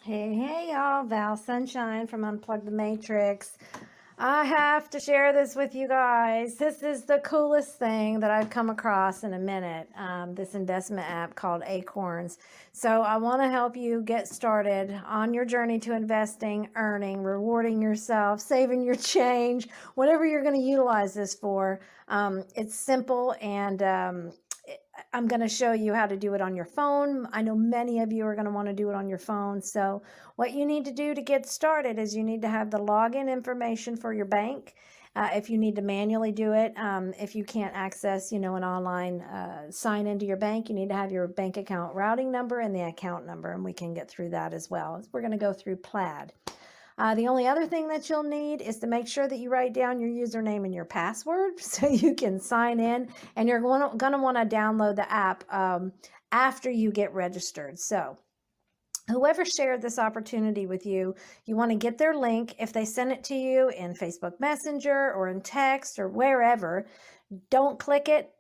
Hey, y'all. Val Sunshine from UnPlugTheMatrix. I have to share this with you guys. This is the coolest thing that I've come across in a minute, this investment app called Acorns. So I want to help you get started on your journey to investing, earning, rewarding yourself, saving your change, whatever you're going to utilize this for. It's simple and I'm going to show you how to do it on your phone. I know many of you are going to want to do it on your phone. So what you need to do to get started is you need to have the login information for your bank. If you need to manually do it, if you can't access, an online sign into your bank, you need to have your bank account routing number and the account number, and we can get through that as well. We're going to go through Plaid. The only other thing that you'll need is to make sure that you write down your username and your password so you can sign in, and you're going to want to download the app after you get registered. So whoever shared this opportunity with you, you want to get their link. If they send it to you in Facebook Messenger or in text or wherever, don't click it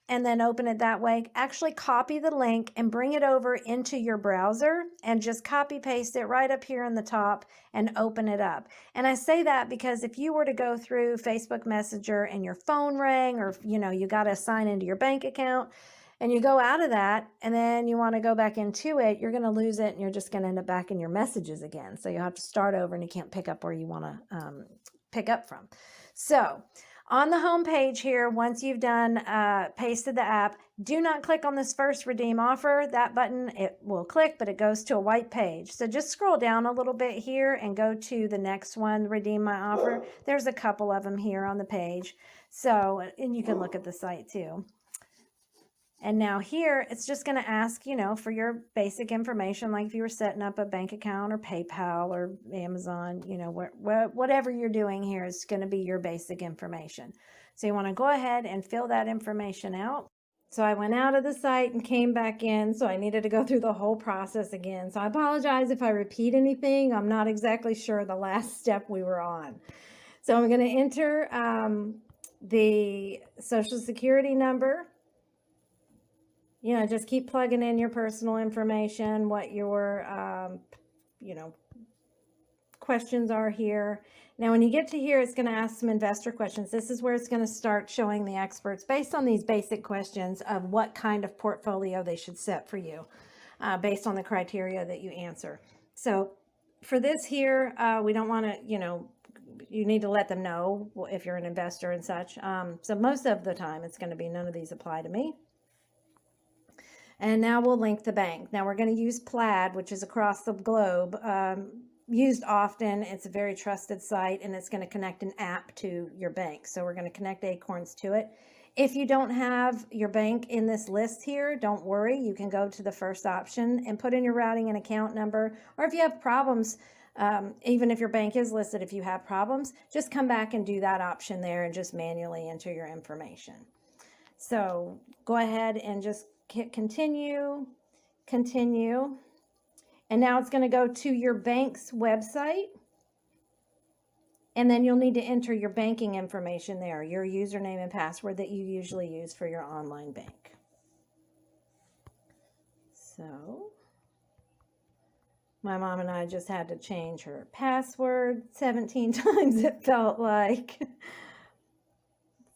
and then open it that way. Actually copy the link and bring it over into your browser and just copy paste it right up here in the top and open it up. And I say that because if you were to go through Facebook Messenger and your phone rang, or you got to sign into your bank account and you go out of that and then you want to go back into it, you're going to lose it and you're just going to end up back in your messages again. So you have to start over and you can't pick up where you want to pick up from. So on the home page here, once you've done pasted the app, do not click on this first redeem offer. That button, it will click, but it goes to a white page. So just scroll down a little bit here and go to the next one, redeem my offer. There's a couple of them here on the page. So, and you can look at the site too. And now here, it's just going to ask, for your basic information, like if you were setting up a bank account or PayPal or Amazon, whatever you're doing here is going to be your basic information. So you want to go ahead and fill that information out. So I went out of the site and came back in, so I needed to go through the whole process again. So I apologize if I repeat anything. I'm not exactly sure the last step we were on. So I'm going to enter the Social Security number. Just keep plugging in your personal information, what your, questions are here. Now, when you get to here, it's going to ask some investor questions. This is where it's going to start showing the experts based on these basic questions of what kind of portfolio they should set for you based on the criteria that you answer. So for this here, we don't want to, you need to let them know if you're an investor and such. So most of the time, it's going to be none of these apply to me. And now we'll link the bank. Now we're going to use Plaid, which is across the globe, used often. It's a very trusted site, and it's going to connect an app to your bank. So we're going to connect Acorns to it. If you don't have your bank in this list here, don't worry. You can go to the first option and put in your routing and account number. Or if you have problems, even if your bank is listed, if you have problems, just come back and do that option there and just manually enter your information. So go ahead and just hit continue, and now it's going to go to your bank's website, and then you'll need to enter your banking information there, your username and password that you usually use for your online bank. So my mom and I just had to change her password 17 times, it felt like.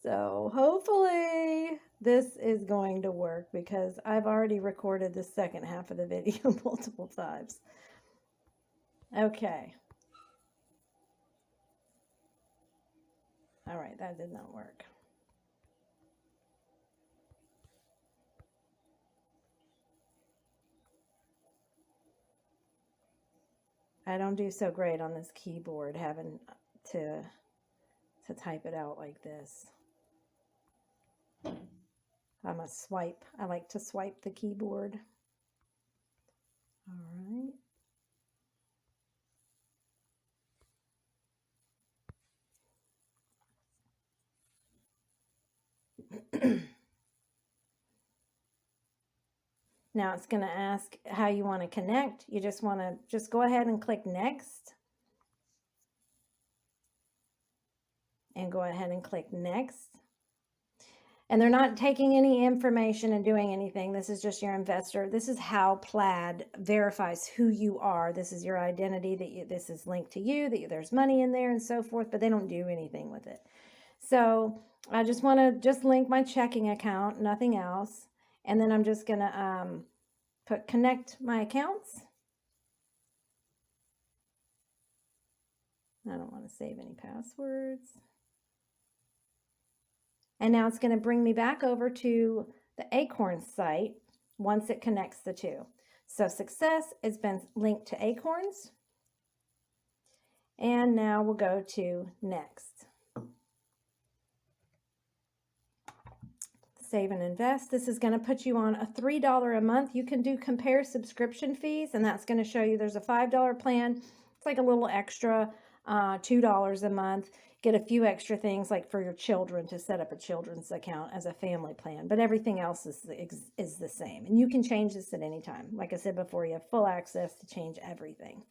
So hopefully this is going to work because I've already recorded the second half of the video multiple times. Okay. All right, that did not work. I don't do so great on this keyboard having to type it out like this. I'm a swipe. I like to swipe the keyboard. All right. Now it's going to ask how you want to connect. You just want to go ahead and click next. And go ahead and click next. And they're not taking any information and doing anything. This is just your investor. This is how Plaid verifies who you are. This is your identity, that this is linked to you, that there's money in there and so forth, but they don't do anything with it. So I just want to just link my checking account, nothing else. And then I'm just going to connect my accounts. I don't want to save any passwords. And now it's going to bring me back over to the Acorns site once it connects the two. So success has been linked to Acorns. And now we'll go to next. Save and invest. This is going to put you on a $3 a month. You can do compare subscription fees, and that's going to show you there's a $5 plan. It's like a little extra $2 a month. Get a few extra things like for your children to set up a children's account as a family plan, but everything else is the same. And you can change this at any time. Like I said before, you have full access to change everything.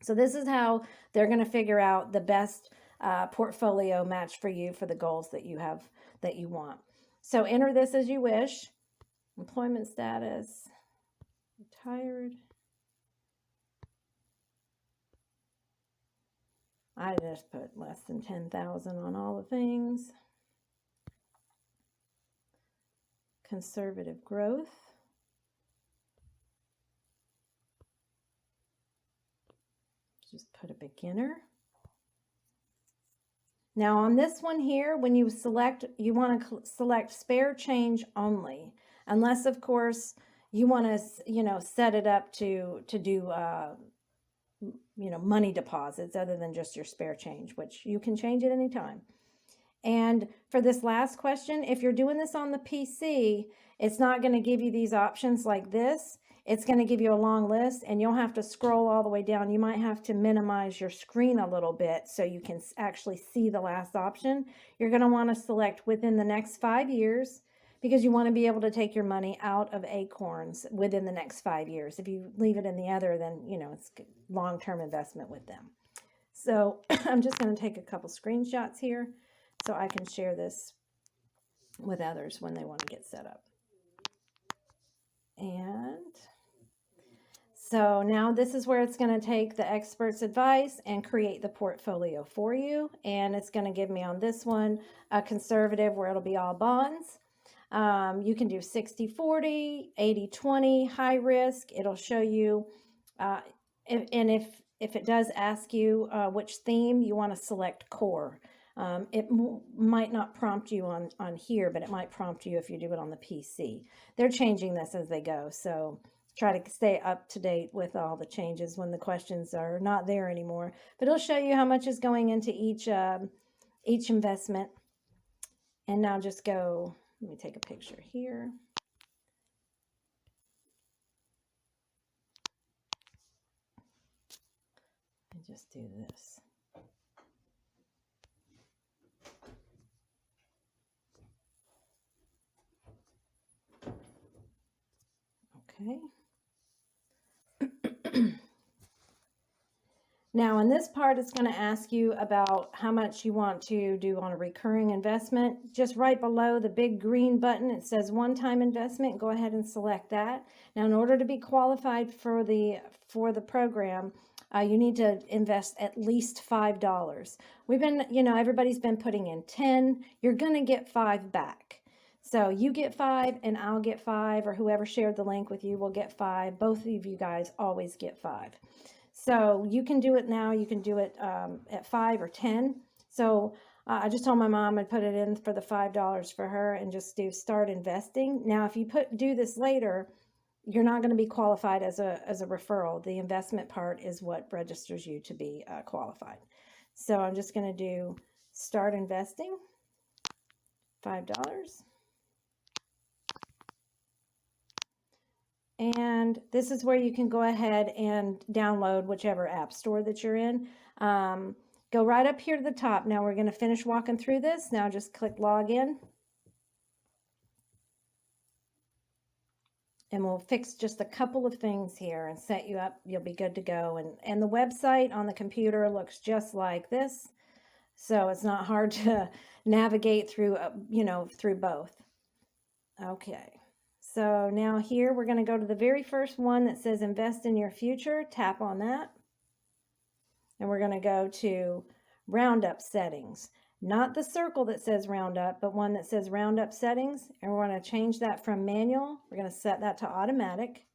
So this is how they're going to figure out the best portfolio match for you for the goals that you have, that you want. So enter this as you wish. Employment status, retired. I just put less than 10,000 on all the things. Conservative growth. Just put a beginner. Now on this one here, when you select, you want to select spare change only, unless of course you want to, set it up to do, money deposits other than just your spare change, which you can change at any time. And for this last question, if you're doing this on the PC, it's not going to give you these options like this. It's going to give you a long list, and you'll have to scroll all the way down. You might have to minimize your screen a little bit so you can actually see the last option. You're going to want to select within the next 5 years, because you want to be able to take your money out of Acorns within the next 5 years. If you leave it in the other, then, it's long-term investment with them. So I'm just going to take a couple screenshots here so I can share this with others when they want to get set up. And so now this is where it's going to take the expert's advice and create the portfolio for you. And it's going to give me on this one a conservative where it'll be all bonds. You can do 60-40, 80-20, high risk. It'll show you, if it does ask you which theme, you want to select core. It might not prompt you on here, but it might prompt you if you do it on the PC. They're changing this as they go, so try to stay up to date with all the changes when the questions are not there anymore. But it'll show you how much is going into each investment. And now just go, let me take a picture here. And just do this. Okay. Now in this part, it's going to ask you about how much you want to do on a recurring investment. Just right below the big green button, it says one-time investment. Go ahead and select that. Now in order to be qualified for the program, you need to invest at least $5. We've been, everybody's been putting in 10. You're going to get 5 back. So you get 5 and I'll get 5, or whoever shared the link with you will get 5. Both of you guys always get 5. So you can do it now. You can do it at 5 or 10. So I just told my mom I'd put it in for the $5 for her and just do start investing. Now, if you do this later, you're not going to be qualified as a referral. The investment part is what registers you to be qualified. So I'm just going to do start investing, $5. And this is where you can go ahead and download whichever app store that you're in. Go right up here to the top. Now we're going to finish walking through this. Now just click login. And we'll fix just a couple of things here and set you up. You'll be good to go. And the website on the computer looks just like this. So it's not hard to navigate through, through both. Okay. So now here we're going to go to the very first one that says invest in your future. Tap on that. And we're going to go to roundup settings. Not the circle that says roundup, but one that says roundup settings. And we're going to change that from manual. We're going to set that to automatic.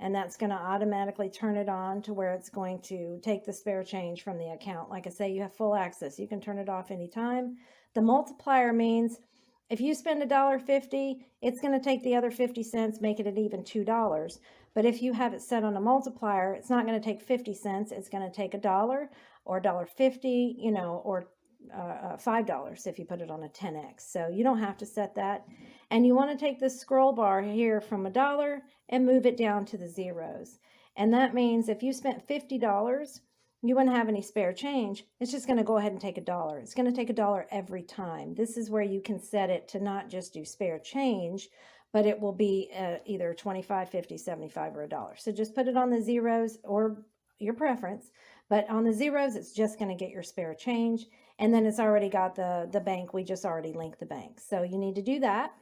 And that's going to automatically turn it on to where it's going to take the spare change from the account. Like I say, you have full access. You can turn it off anytime. The multiplier means if you spend $1.50, it's going to take the other 50 cents, make it an even $2. But if you have it set on a multiplier, it's not going to take 50 cents. It's going to take $1 or $1.50, or $5 if you put it on a 10x. So you don't have to set that. And you want to take this scroll bar here from $1 and move it down to the zeros. And that means if you spent $50, you wouldn't have any spare change. It's just going to go ahead and take $1. It's going to take $1 every time. This is where you can set it to not just do spare change, but it will be either 25, 50, 75, or $1. So just put it on the zeros or your preference. But on the zeros, it's just going to get your spare change. And then it's already got the bank. We just already linked the bank. So you need to do that.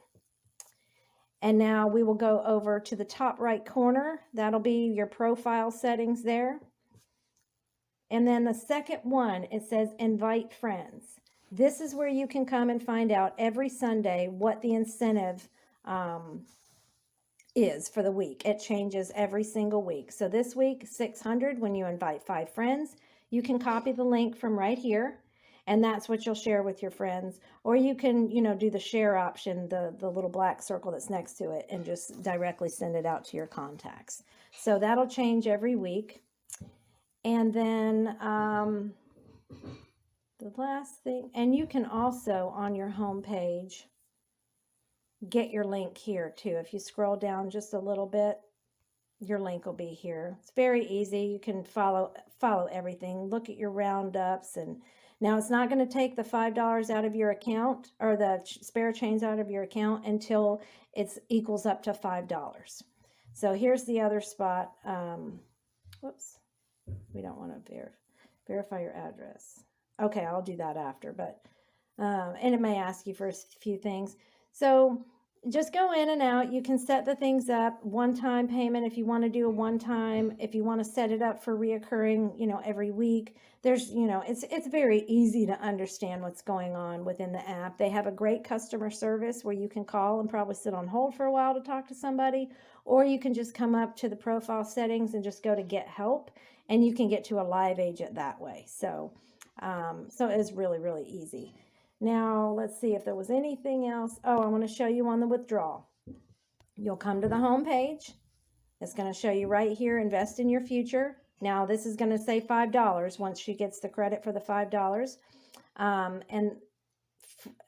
And now we will go over to the top right corner. That'll be your profile settings there. And then the second one, it says invite friends. This is where you can come and find out every Sunday what the incentive is for the week. It changes every single week. So this week, 600 when you invite 5 friends. You can copy the link from right here, and that's what you'll share with your friends. Or you can, do the share option, the little black circle that's next to it, and just directly send it out to your contacts. So that'll change every week. And then the last thing, and you can also on your home page get your link here too. If you scroll down just a little bit, your link will be here. It's very easy. You can follow everything. Look at your roundups. And now it's not going to take the $5 out of your account or the spare change out of your account until it equals up to $5. So here's the other spot. Whoops. We don't want to verify your address. Okay, I'll do that after, but and it may ask you for a few things. So just go in and out. You can set the things up, one-time payment if you want to do a one-time, if you want to set it up for reoccurring, every week. There's, it's very easy to understand what's going on within the app. They have a great customer service where you can call and probably sit on hold for a while to talk to somebody, or you can just come up to the profile settings and just go to get help, and you can get to a live agent that way. So, so it's really, really easy. Now, let's see if there was anything else. Oh, I want to show you on the withdrawal. You'll come to the home page. It's going to show you right here, invest in your future. Now, this is going to say $5 once she gets the credit for the $5. And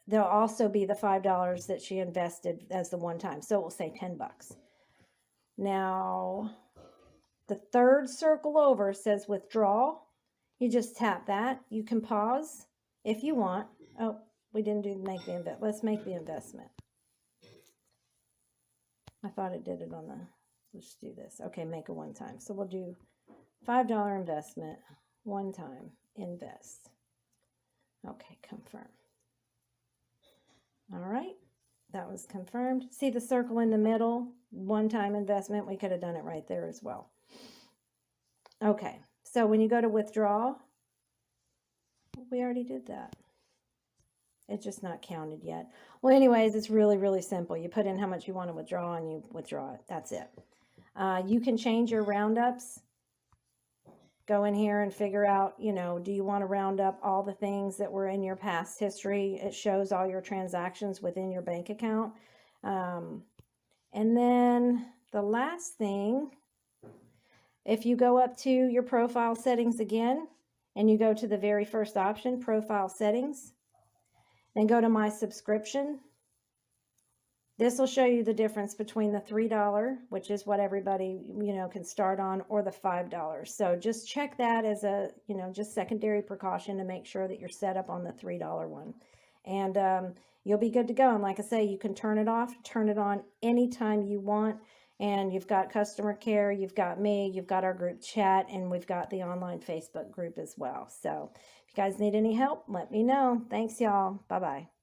there'll also be the $5 that she invested as the one time. So it will say $10. Now, the third circle over says withdrawal. You just tap that. You can pause if you want. Oh, we didn't do make the investment. Let's make the investment. I thought it did it on the, let's do this. Okay, make a one time. So we'll do $5 investment, one time, invest. Okay, confirm. All right, that was confirmed. See the circle in the middle, one time investment. We could have done it right there as well. Okay, so when you go to withdraw, we already did that. It's just not counted yet. Well, anyways, it's really, really simple. You put in how much you want to withdraw and you withdraw it. That's it. You can change your roundups. Go in here and figure out, do you want to round up all the things that were in your past history? It shows all your transactions within your bank account. And then the last thing, if you go up to your profile settings again, and you go to the very first option, profile settings, then go to my subscription. This will show you the difference between the $3, which is what everybody, can start on, or the $5. So just check that as a, just secondary precaution to make sure that you're set up on the $3 one. And you'll be good to go. And like I say, you can turn it off, turn it on anytime you want. And you've got customer care, you've got me, you've got our group chat, and we've got the online Facebook group as well. So if you you guys need any help, let me know. Thanks, y'all. Bye-bye.